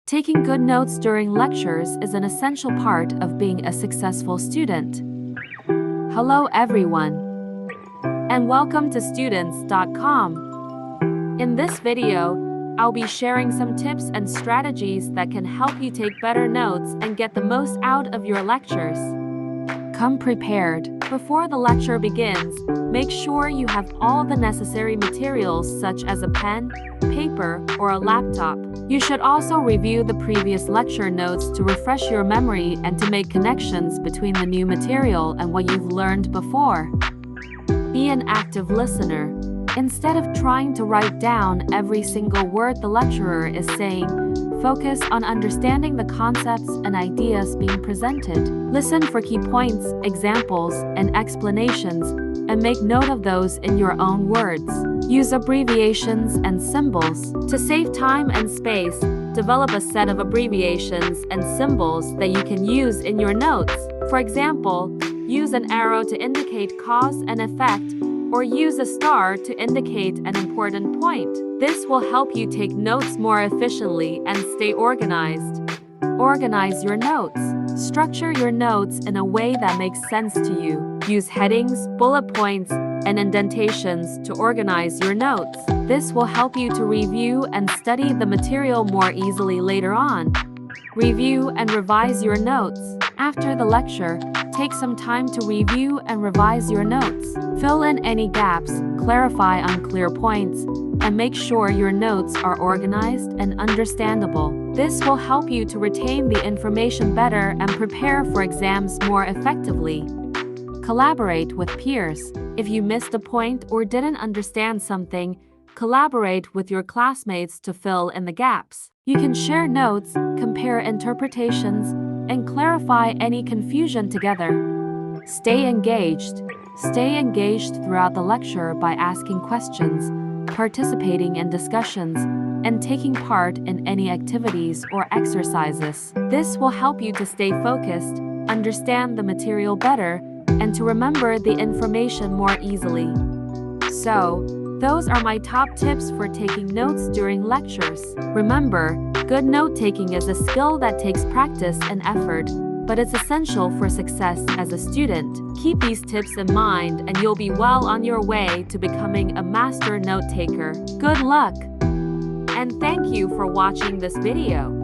Taking good notes during lectures is an essential part of being a successful student. Hello everyone, and welcome to Students.com. In this video, I'll be sharing some tips and strategies that can help you take better notes and get the most out of your lectures. Come prepared. Before the lecture begins, make sure you have all the necessary materials such as a pen, paper, or a laptop. You should also review the previous lecture notes to refresh your memory and to make connections between the new material and what you've learned before. Be an active listener. Instead of trying to write down every single word the lecturer is saying, focus on understanding the concepts and ideas being presented. Listen for key points, examples, and explanations, and make note of those in your own words. Use abbreviations and symbols. To save time and space, develop a set of abbreviations and symbols that you can use in your notes. For example, use an arrow to indicate cause and effect, or use a star to indicate an important point. This will help you take notes more efficiently and stay organized. Organize your notes. Structure your notes in a way that makes sense to you. Use headings, bullet points, and indentations to organize your notes. This will help you to review and study the material more easily later on. Review and revise your notes. After the lecture, take some time to review and revise your notes. Fill in any gaps, clarify unclear points, and make sure your notes are organized and understandable. This will help you to retain the information better and prepare for exams more effectively. Collaborate with peers. If you missed a point or didn't understand something, collaborate with your classmates to fill in the gaps. You can share notes, compare interpretations, and clarify any confusion together. Stay engaged. Stay engaged throughout the lecture by asking questions, participating in discussions, and taking part in any activities or exercises. This will help you to stay focused, understand the material better, and to remember the information more easily. So, those are my top tips for taking notes during lectures. Remember, good note-taking is a skill that takes practice and effort, but it's essential for success as a student. Keep these tips in mind and you'll be well on your way to becoming a master note-taker. Good luck! And thank you for watching this video.